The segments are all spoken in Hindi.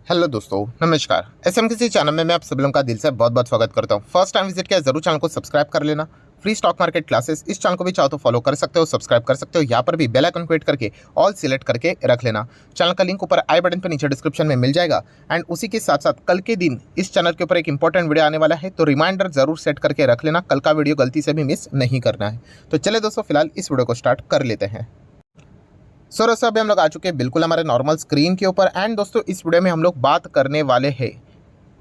हेलो दोस्तों, नमस्कार। एसएमकेसी चैनल में मैं आप सभी लोगों का दिल से बहुत बहुत स्वागत करता हूं। फर्स्ट टाइम विजिट किया जरूर चैनल को सब्सक्राइब कर लेना। फ्री स्टॉक मार्केट क्लासेस इस चैनल को भी चाहो तो फॉलो कर सकते हो, सब्सक्राइब कर सकते हो। यहाँ पर भी बेल आइकन को हिट करके ऑल सिलेक्ट करके रख लेना। चैनल का लिंक ऊपर आई बटन पर नीचे डिस्क्रिप्शन में मिल जाएगा। एंड उसी के साथ साथ कल के दिन इस चैनल के ऊपर एक इंपॉर्टेंट वीडियो आने वाला है, तो रिमाइंडर जरूर सेट करके रख लेना। कल का वीडियो गलती से भी मिस नहीं करना है। तो चले दोस्तों, फिलहाल इस वीडियो को स्टार्ट कर लेते हैं। सो दोस्तों, अभी हम लोग आ चुके हैं बिल्कुल हमारे नॉर्मल स्क्रीन के ऊपर। एंड दोस्तों, इस वीडियो में हम लोग बात करने वाले हैं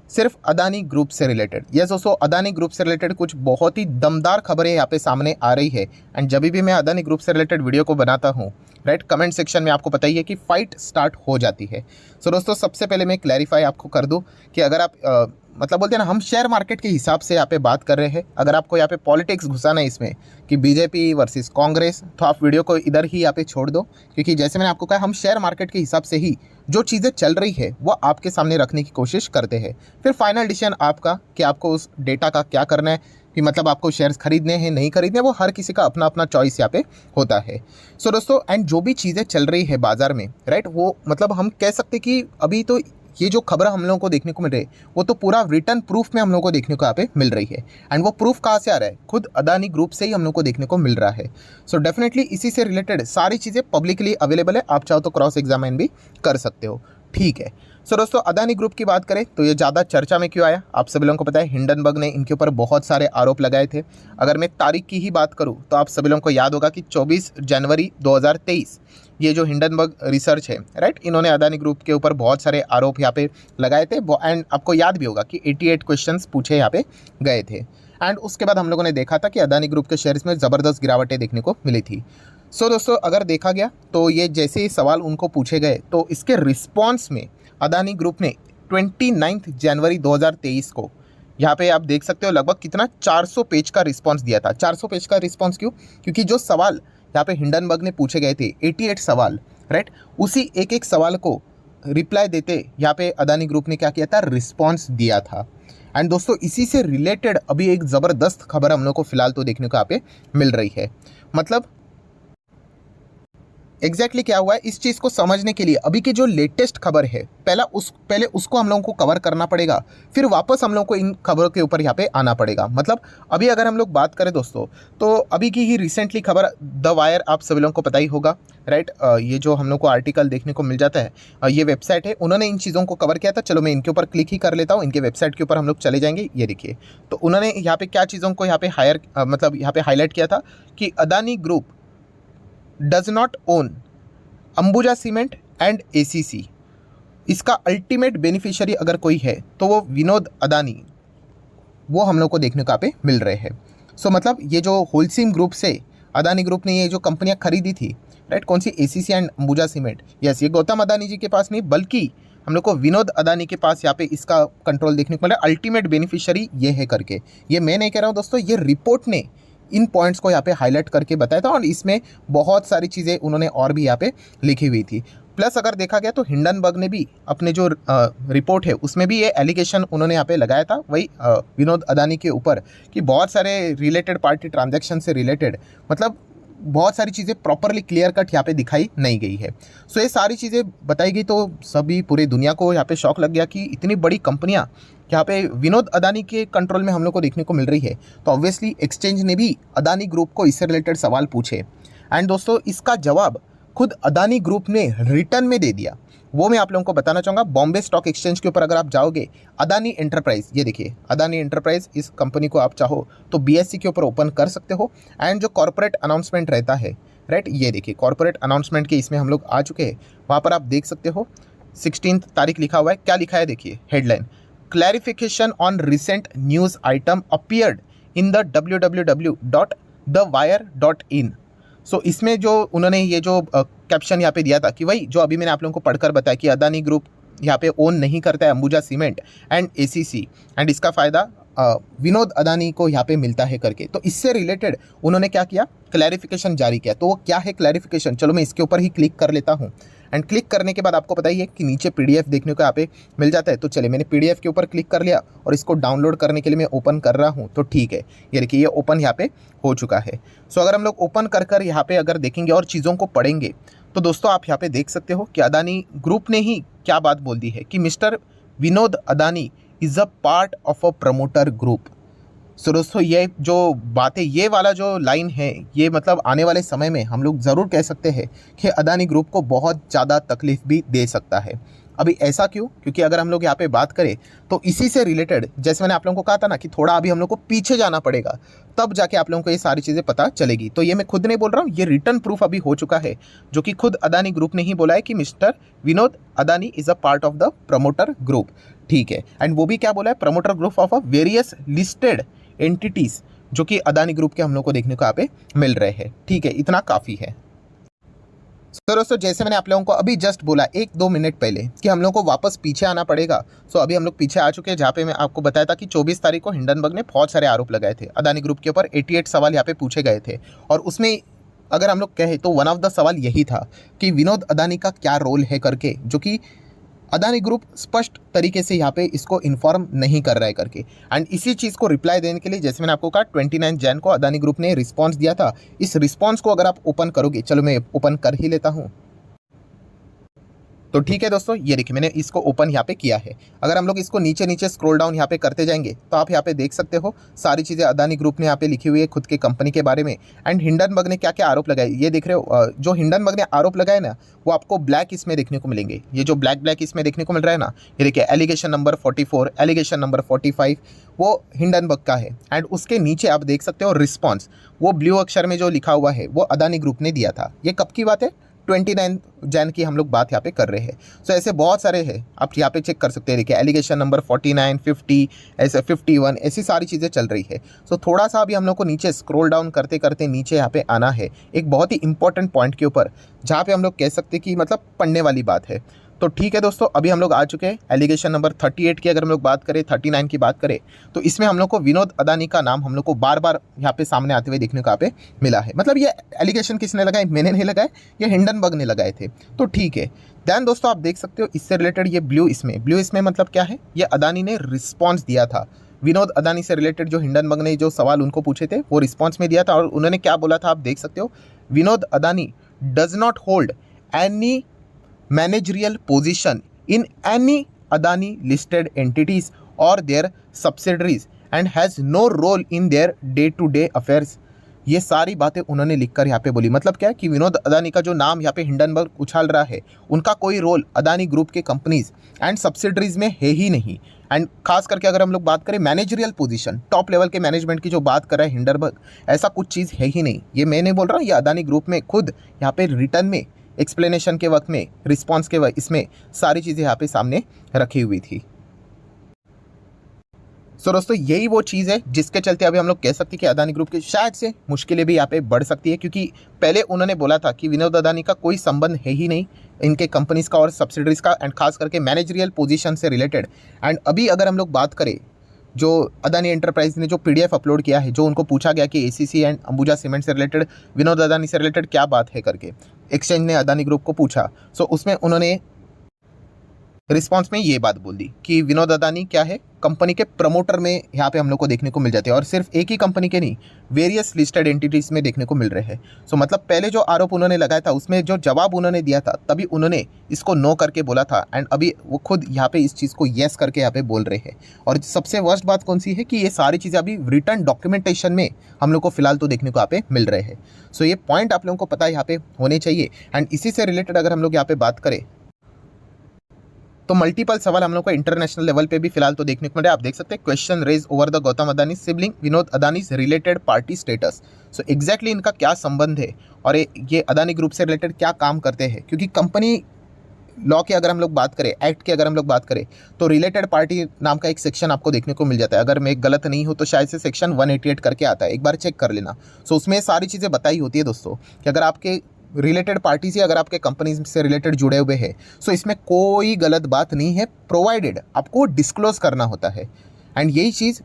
सिर्फ अदानी ग्रुप से रिलेटेड। यस दोस्तों, अदानी ग्रुप से रिलेटेड कुछ बहुत ही दमदार खबरें यहाँ पे सामने आ रही है। एंड जब भी मैं अदानी ग्रुप से रिलेटेड वीडियो को बनाता हूँ, राइट, कमेंट सेक्शन में आपको पता ही है कि फाइट स्टार्ट हो जाती है। सो दोस्तों, सबसे पहले मैं क्लैरिफाई आपको कर दूँ कि अगर आप मतलब बोलते हैं ना, हम शेयर मार्केट के हिसाब से यहाँ पे बात कर रहे हैं। अगर आपको यहाँ पे पॉलिटिक्स घुसाना है इसमें कि बीजेपी वर्सेस कांग्रेस, तो आप वीडियो को इधर ही यहाँ पे छोड़ दो। क्योंकि जैसे मैंने आपको कहा, हम शेयर मार्केट के हिसाब से ही जो चीज़ें चल रही है वो आपके सामने रखने की कोशिश करते हैं। फिर फाइनल डिसीजन आपका कि आपको उस डेटा का क्या करना है, कि मतलब आपको शेयर्स खरीदने हैं नहीं खरीदने, वो हर किसी का अपना अपना चॉइस यहाँ पे होता है। सो दोस्तों, एंड जो भी चीज़ें चल रही है बाजार में, राइट, वो मतलब हम कह सकते कि अभी तो ये जो खबर हम लोगों को देखने को मिल रही है वो तो पूरा रिटर्न प्रूफ में हम लोगों को देखने को यहाँ पे मिल रही है। एंड वो प्रूफ कहाँ से आ रहा है? खुद अदानी ग्रुप से ही हम लोग को देखने को मिल रहा है। सो डेफिनेटली इसी से रिलेटेड सारी चीज़ें पब्लिकली अवेलेबल है, आप चाहो तो क्रॉस एग्जामिन भी कर सकते हो। ठीक है। सो दोस्तों, अदानी ग्रुप की बात करें तो ये ज़्यादा चर्चा में क्यों आया? आप सभी लोगों को पता है, हिंडनबर्ग ने इनके ऊपर बहुत सारे आरोप लगाए थे। अगर मैं तारीख की ही बात करूँ तो आप सभी लोगों को याद होगा कि 24 जनवरी 2023 ये जो हिंडनबर्ग रिसर्च है, राइट, इन्होंने अदानी ग्रुप के ऊपर बहुत सारे आरोप यहाँ पे लगाए थे। एंड आपको याद भी होगा कि 88 क्वेश्चंस पूछे यहाँ पे गए थे। एंड उसके बाद हम लोगों ने देखा था कि अदानी ग्रुप के शेयर्स में ज़बरदस्त गिरावटें देखने को मिली थी। सो दोस्तों, अगर देखा गया तो ये जैसे ही सवाल उनको पूछे गए तो इसके रिस्पॉन्स में अदानी ग्रुप ने 29 जनवरी 2023 को, यहाँ पे आप देख सकते हो, लगभग कितना 400 पेज का रिस्पांस दिया था। 400 पेज का रिस्पांस क्यों? क्योंकि जो सवाल यहाँ पे हिंडनबर्ग ने पूछे गए थे, 88 सवाल, राइट, उसी एक एक सवाल को रिप्लाई देते यहाँ पे अदानी ग्रुप ने क्या किया था? रिस्पांस दिया था। एंड दोस्तों, इसी से रिलेटेड अभी एक ज़बरदस्त खबर हम लोग को फिलहाल तो देखने को यहाँ पे मिल रही है। मतलब एग्जैक्टली क्या हुआ है, इस चीज़ को समझने के लिए अभी की जो लेटेस्ट खबर है, पहले उसको हम लोगों को कवर करना पड़ेगा, फिर वापस हम लोगों को इन खबरों के ऊपर यहाँ पे आना पड़ेगा। मतलब अभी अगर हम लोग बात करें दोस्तों, तो अभी की ही रिसेंटली खबर, द वायर आप सभी लोगों को पता ही होगा, राइट, ये जो हम लोग को आर्टिकल देखने को मिल जाता है, ये वेबसाइट है, उन्होंने इन चीज़ों को कवर किया था। चलो मैं इनके ऊपर क्लिक ही कर लेता हूँ, इनके वेबसाइट के ऊपर हम लोग चले जाएंगे। ये देखिए, तो उन्होंने यहाँ पे क्या चीज़ों को यहाँ पे मतलब यहाँ पे हाईलाइट किया था कि Adani group does not own Ambuja cement and ACC. इसका अल्टीमेट बेनिफिशियरी अगर कोई है तो वो विनोद अदानी, वो हम लोग को देखने को यहाँ पे मिल रहे हैं। सो मतलब ये जो होलसीम ग्रुप से अदानी ग्रुप ने ये जो कंपनियां खरीदी थी, राइट, कौन सी? ACC and Ambuja cement. Yes, ये गौतम अदानी जी के पास नहीं, बल्कि हम लोग को विनोद अदानी के पास यहाँ पे इसका कंट्रोल देखने को मिला। अल्टीमेट बेनिफिशियरी ये है करके, ये मैं नहीं कह रहा हूँ दोस्तों, ये रिपोर्ट ने इन पॉइंट्स को यहाँ पे हाईलाइट करके बताया था। और इसमें बहुत सारी चीज़ें उन्होंने और भी यहाँ पे लिखी हुई थी। प्लस अगर देखा गया तो हिंडनबर्ग ने भी अपने जो रिपोर्ट है उसमें भी ये एलिगेशन उन्होंने यहाँ पे लगाया था, वही विनोद अदानी के ऊपर, कि बहुत सारे रिलेटेड पार्टी ट्रांजैक्शन से रिलेटेड, मतलब बहुत सारी चीज़ें प्रॉपरली क्लियर कट यहाँ पे दिखाई नहीं गई है। सो ये सारी चीज़ें बताई गई तो सभी पूरी दुनिया को यहाँ पे शौक लग गया कि इतनी बड़ी कंपनियाँ यहाँ पे विनोद अदानी के कंट्रोल में हम लोग को देखने को मिल रही है। तो ऑब्वियसली एक्सचेंज ने भी अदानी ग्रुप को इससे रिलेटेड सवाल पूछे। एंड दोस्तों, इसका जवाब खुद अदानी ग्रुप ने रिटर्न में दे दिया। वो मैं आप लोगों को बताना चाहूँगा। बॉम्बे स्टॉक एक्सचेंज के ऊपर अगर आप जाओगे, अदानी एंटरप्राइज, ये देखिए अदानी एंटरप्राइज, इस कंपनी को आप चाहो तो बीएससी के ऊपर ओपन कर सकते हो। एंड जो कॉर्पोरेट अनाउंसमेंट रहता है, राइट, ये देखिए कॉर्पोरेट अनाउंसमेंट के इसमें हम लोग आ चुके हैं। वहाँ पर आप देख सकते हो 16 तारीख लिखा हुआ है। क्या लिखा है देखिए, headline, clarification on recent news item appeared in the www.thewire.in। सो इसमें जो उन्होंने ये जो कैप्शन यहाँ पे दिया था, कि वही जो अभी मैंने आप लोगों को पढ़कर बताया कि अदानी ग्रुप यहाँ पे ओन नहीं करता है Ambuja cement and ACC, and इसका फ़ायदा विनोद अदानी को यहाँ पे मिलता है करके। तो इससे रिलेटेड उन्होंने क्या किया? क्लैरिफिकेशन जारी किया। तो वो क्या है क्लैरिफिकेशन? चलो मैं इसके ऊपर ही क्लिक कर लेता हूँ। एंड क्लिक करने के बाद आपको पता ही है कि नीचे पीडीएफ देखने को यहाँ पे मिल जाता है। तो चलिए, मैंने पीडीएफ के ऊपर क्लिक कर लिया और इसको डाउनलोड करने के लिए मैं ओपन कर रहा हूँ। तो ठीक है, ये देखिए ये ओपन यहाँ पे हो चुका है। सो अगर हम लोग ओपन कर यहाँ पे अगर देखेंगे और चीज़ों को पढ़ेंगे तो दोस्तों आप यहाँ पे देख सकते हो कि अदानी ग्रुप ने ही क्या बात बोल दी है कि mister Vinod Adani is a part of a promoter group. So दोस्तों ये जो बातें, ये वाला जो लाइन है, ये मतलब आने वाले समय में हम लोग ज़रूर कह सकते हैं कि अदानी ग्रुप को बहुत ज़्यादा तकलीफ भी दे सकता है। अभी ऐसा क्यों? क्योंकि अगर हम लोग यहाँ पे बात करें तो इसी से रिलेटेड, जैसे मैंने आप लोगों को कहा था ना कि थोड़ा अभी हम लोग को पीछे जाना पड़ेगा, तब जाके आप लोगों को ये सारी चीज़ें पता चलेगी। तो ये मैं खुद नहीं बोल रहा हूँ, ये रिटर्न प्रूफ अभी हो चुका है, जो कि खुद अदानी ग्रुप ने ही बोला है कि mister Vinod Adani is a part of the promoter group. ठीक है, एंड वो भी क्या बोला है, promoter group of a various listed entities, जो कि अदानी ग्रुप के हम लोग को देखने को यहाँ पे मिल रहे हैं। ठीक है, इतना काफ़ी है। सो दोस्तों जैसे मैंने आप लोगों को अभी जस्ट बोला 1-2 मिनट पहले कि हम लोगों को वापस पीछे आना पड़ेगा। सो अभी हम लोग पीछे आ चुके हैं, जहाँ पे मैं आपको बताया था कि 24 तारीख को हिंडनबर्ग ने बहुत सारे आरोप लगाए थे अदानी ग्रुप के ऊपर। 88 सवाल यहाँ पे पूछे गए थे, और उसमें अगर हम लोग कहें तो वन ऑफ द सवाल यही था कि विनोद अदानी का क्या रोल है करके, जो कि अदानी ग्रुप स्पष्ट तरीके से यहाँ पे इसको इन्फॉर्म नहीं कर रहा है करके। एंड इसी चीज़ को रिप्लाई देने के लिए, जैसे मैंने आपको कहा, 29 जैन को अदानी ग्रुप ने रिस्पांस दिया था। इस रिस्पांस को अगर आप ओपन करोगे, चलो मैं ओपन कर ही लेता हूँ। तो ठीक है दोस्तों, ये देखिए मैंने इसको ओपन यहाँ पे किया है। अगर हम लोग इसको नीचे नीचे स्क्रॉल डाउन यहाँ पे करते जाएंगे तो आप यहाँ पे देख सकते हो सारी चीज़ें अदानी ग्रुप ने यहाँ पे लिखी हुई है खुद के कंपनी के बारे में। एंड हिंडनबर्ग ने क्या क्या आरोप लगाए ये देख रहे हो। जो हिंडनबर्ग ने आरोप लगाए ना, वो आपको ब्लैक इसमें देखने को मिलेंगे। ये जो ब्लैक इसमें देखने को मिल रहा है ना, ये देखिए एलिगेशन नंबर 44, एलिगेशन नंबर 45, वो हिंडनबर्ग का है। एंड उसके नीचे आप देख सकते हो रिस्पॉन्स, वो ब्लू अक्षर में जो लिखा हुआ है वो अदानी ग्रुप ने दिया था। ये कब की बात है? 29 जैन की हम लोग बात यहाँ पे कर रहे हैं। सो ऐसे बहुत सारे हैं, आप यहाँ पे चेक कर सकते हैं। देखिए एलिगेशन नंबर 49, 50, ऐसे 51, ऐसी सारी चीज़ें चल रही है। सो थोड़ा सा अभी हम लोग को नीचे स्क्रॉल डाउन करते करते नीचे यहाँ पे आना है एक बहुत ही इंपॉर्टेंट पॉइंट के ऊपर, जहाँ पे हम लोग कह सकते हैं कि मतलब पढ़ने वाली बात है। तो ठीक है दोस्तों, अभी हम लोग आ चुके हैं एलिगेशन नंबर 38 की। अगर हम लोग बात करें 39 की बात करें, तो इसमें हम लोग को विनोद अदानी का नाम हम लोग को बार बार यहाँ पे सामने आते हुए देखने को यहाँ पे मिला है। मतलब ये एलिगेशन किसने लगाए? मैंने नहीं लगाए, ये हिंडनबर्ग ने लगाए थे। तो ठीक है, दैन दोस्तों आप देख सकते हो इससे रिलेटेड ये ब्लू इसमें मतलब क्या है, ये अदानी ने रिस्पॉन्स दिया था विनोद अदानी से रिलेटेड। जो हिंडनबर्ग ने जो सवाल उनको पूछे थे वो रिस्पॉन्स में दिया था, और उन्होंने क्या बोला था आप देख सकते हो, Vinod Adani does not hold any managerial position in any Adani listed entities or their subsidiaries and has no role in their day-to-day affairs। ये सारी बातें उन्होंने लिखकर यहाँ पे बोली। मतलब क्या है कि विनोद अदानी का जो नाम यहाँ पे हिंडनबर्ग उछाल रहा है, उनका कोई रोल अदानी ग्रुप के कंपनीज एंड सब्सिडरीज में है ही नहीं। एंड खास करके अगर हम लोग बात करें मैनेजरियल पोजीशन, टॉप लेवल के मैनेजमेंट की जो बात कर रहा है हिंडनबर्ग, ऐसा कुछ चीज़ है ही नहीं। ये मैं नहीं बोल रहा हूँ, ये अदानी ग्रुप में खुद यहाँ पे रिटर्न में एक्सप्लेनेशन के वक्त में, रिस्पांस के वक्त, इसमें सारी चीज़ें यहाँ पे सामने रखी हुई थी। सो दोस्तों यही वो चीज़ है जिसके चलते अभी हम लोग कह सकते हैं कि अदानी ग्रुप की शायद से मुश्किलें भी यहाँ पे बढ़ सकती है, क्योंकि पहले उन्होंने बोला था कि विनोद अदानी का कोई संबंध है ही नहीं इनके कंपनीज का और सब्सिडरीज का, एंड खास करके मैनेजरियल पोजीशन से रिलेटेड। एंड अभी अगर हम लोग बात करें, जो अदानी एंटरप्राइज ने जो पीडीएफ अपलोड किया है, जो उनको पूछा गया कि एसीसी एंड अंबुजा सीमेंट से रिलेटेड विनोद अदानी से रिलेटेड क्या बात है करके एक्सचेंज ने अदानी ग्रुप को पूछा। सो उसमें उन्होंने रिस्पांस में ये बात बोल दी कि विनोद अदानी क्या है, कंपनी के प्रमोटर में यहाँ पे हम लोग को देखने को मिल जाते हैं, और सिर्फ एक ही कंपनी के नहीं, वेरियस लिस्टेड एंटिटीज में देखने को मिल रहे हैं। सो मतलब पहले जो आरोप उन्होंने लगाया था उसमें जो जवाब उन्होंने दिया था, तभी उन्होंने इसको नो करके बोला था, एंड अभी वो खुद यहाँ पे इस चीज़ को येस करके यहाँ पे बोल रहे हैं। और सबसे वर्स्ट बात कौन सी है कि ये सारी चीज़ें अभी रिटर्न डॉक्यूमेंटेशन में हम लोग को फिलहाल तो देखने को यहाँ पे मिल रहे हैं। सो ये पॉइंट आप लोगों को पता यहाँ पे होने चाहिए। एंड इसी से रिलेटेड अगर हम लोग यहाँ पे बात करें तो मल्टीपल सवाल हम लोग को इंटरनेशनल लेवल पे भी फिलहाल तो देखने को मिल रहा है। आप देख सकते हैं question raise over the Gautam Adani sibling Vinod Adani related party status. So exactly इनका क्या संबंध है और ये अदानी ग्रुप से रिलेटेड क्या काम करते हैं, क्योंकि कंपनी लॉ की अगर हम लोग बात करें, एक्ट की अगर हम लोग बात करें, तो रिलेटेड पार्टी नाम का एक सेक्शन आपको देखने को मिल जाता है। अगर मैं गलत नहीं हूँ तो शायद से सेक्शन 188 करके आता है, एक बार चेक कर लेना। सो उसमें सारी चीज़ें बताई होती है दोस्तों कि अगर आपके रिलेटेड पार्टी से, अगर आपके कंपनी से रिलेटेड जुड़े हुए हैं, सो इसमें कोई गलत बात नहीं है, प्रोवाइडेड आपको डिस्क्लोज करना होता है। एंड यही चीज़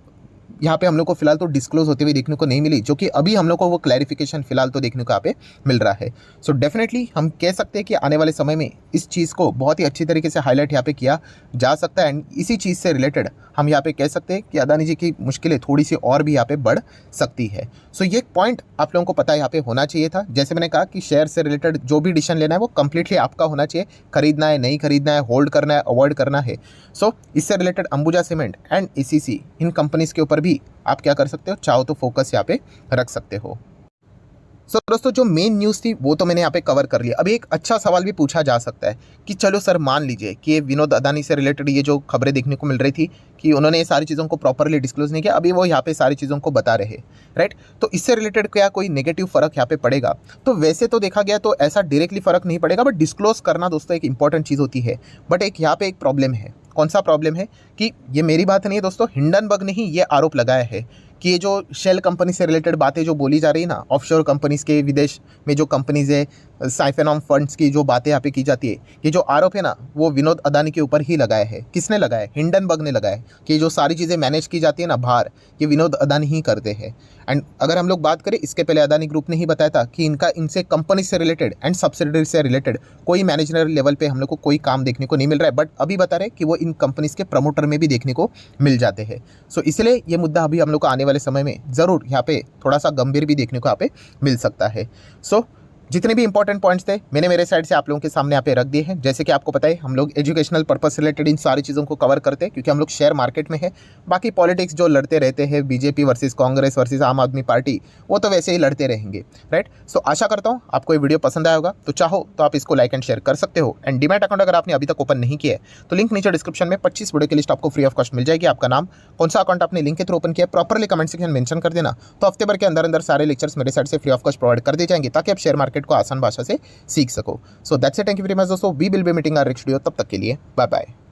यहाँ पे हम लोग को फिलहाल तो डिस्क्लोज होते हुए देखने को नहीं मिली, जो कि अभी हम लोग को वो क्लैरिफिकेशन फिलहाल तो देखने को यहाँ पे मिल रहा है। सो डेफिनेटली हम कह सकते हैं कि आने वाले समय में इस चीज़ को बहुत ही अच्छी तरीके से हाईलाइट यहाँ पे किया जा सकता है। एंड इसी चीज़ से रिलेटेड हम यहाँ पे कह सकते हैं कि अदानी जी की मुश्किलें थोड़ी सी और भी यहाँ पे बढ़ सकती है। सो ये एक पॉइंट आप लोगों को पता यहाँ पे होना चाहिए था। जैसे मैंने कहा कि शेयर से रिलेटेड जो भी डिसीजन लेना है वो कंप्लीटली आपका होना चाहिए, खरीदना है नहीं खरीदना है, होल्ड करना है अवॉइड करना है। सो इससे related Ambuja cement and ACC in companies के ऊपर भी आप क्या कर सकते हो, चाहो तो फोकस यहाँ पे रख सकते हो। सो दोस्तों जो मेन न्यूज़ थी वो तो मैंने यहाँ पे कवर कर लिया। अभी एक अच्छा सवाल भी पूछा जा सकता है कि चलो सर मान लीजिए कि ये विनोद अदानी से रिलेटेड ये जो खबरें देखने को मिल रही थी कि उन्होंने ये सारी चीज़ों को प्रॉपरली डिस्क्लोज नहीं किया, अभी वो यहाँ पे सारी चीज़ों को बता रहे, राइट। तो इससे रिलेटेड क्या कोई नेगेटिव फ़र्क यहाँ पे पड़ेगा? तो वैसे तो देखा गया तो ऐसा डायरेक्टली फ़र्क नहीं पड़ेगा, बट डिस्क्लोज करना दोस्तों एक इंपॉर्टेंट चीज़ होती है। बट एक यहाँ पे एक प्रॉब्लम है। कौन सा प्रॉब्लम है? कि ये मेरी बात नहीं है दोस्तों, हिंडनबर्ग ने ही ये आरोप लगाया है कि ये जो शेल कंपनी से रिलेटेड बातें जो बोली जा रही है ना, ऑफशोर कंपनीज़ के विदेश में जो कंपनीज़ है, साइफन ऑफ फंड्स की जो बातें यहाँ पे की जाती है, ये जो आरोप है ना वो विनोद अदानी के ऊपर ही लगाया है। किसने लगाया है? हिंडनबर्ग ने लगाया है कि जो सारी चीज़ें मैनेज की जाती है ना बाहर, ये विनोद अदानी ही करते हैं। एंड अगर हम लोग बात करें, इसके पहले अदानी ग्रुप ने ही बताया था कि इनसे कंपनी से रिलेटेड एंड सब्सिडरी से रिलेटेड कोई मैनेजरल लेवल पे हम लोग को कोई काम देखने को नहीं मिल रहा है, बट अभी बता रहे कि वो इन कंपनीज़ के प्रमोटर में भी देखने को मिल जाते हैं। सो इसलिए ये मुद्दा अभी हम लोग को आने वाले समय में ज़रूर यहाँ पे थोड़ा सा गंभीर भी देखने को यहाँ पे मिल सकता है। सो जितने भी इंपॉर्टेंट पॉइंट्स थे मैंने मेरे साइड से आप लोगों के सामने यहाँ पे रख दिए हैं। जैसे कि आपको पता है हम लोग एजुकेशनल पर्पस से रिलेटेड इन सारी चीज़ों को कवर करते हैं, क्योंकि हम लोग शेयर मार्केट में है। बाकी पॉलिटिक्स जो लड़ते रहते हैं, बीजेपी वर्सेस कांग्रेस वर्सेस आम आदमी पार्टी, वो तो वैसे ही लड़ते रहेंगे, राइट। सो आशा करता हूँ आपको ये वीडियो पसंद आया होगा। तो चाहो तो आप इसको लाइक एंड शेयर कर सकते हो। एंड डीमैट अकाउंट अगर आपने अभी तक ओपन नहीं किया है तो लिंक नीचे डिस्क्रिप्शन में 25 वीडियो की लिस्ट आपको फ्री ऑफ कॉस्ट मिल जाएगी। आपका नाम, कौन सा अकाउंट आपने लिंक के थ्रू ओपन किया, प्रॉपरली कमेंट सेक्शन मेंशन कर देना। तो हफ्ते भर के अंदर सारे लेक्चर्स मेरे साइड से फ्री ऑफ कॉस्ट प्रोवाइड कर दिए जाएंगे, ताकि आप शेयर मार्केट को आसान भाषा से सीख सको। So that's it, thank you very much दोस्तों। We will be meeting our next video. तब तक के लिए बाय बाय।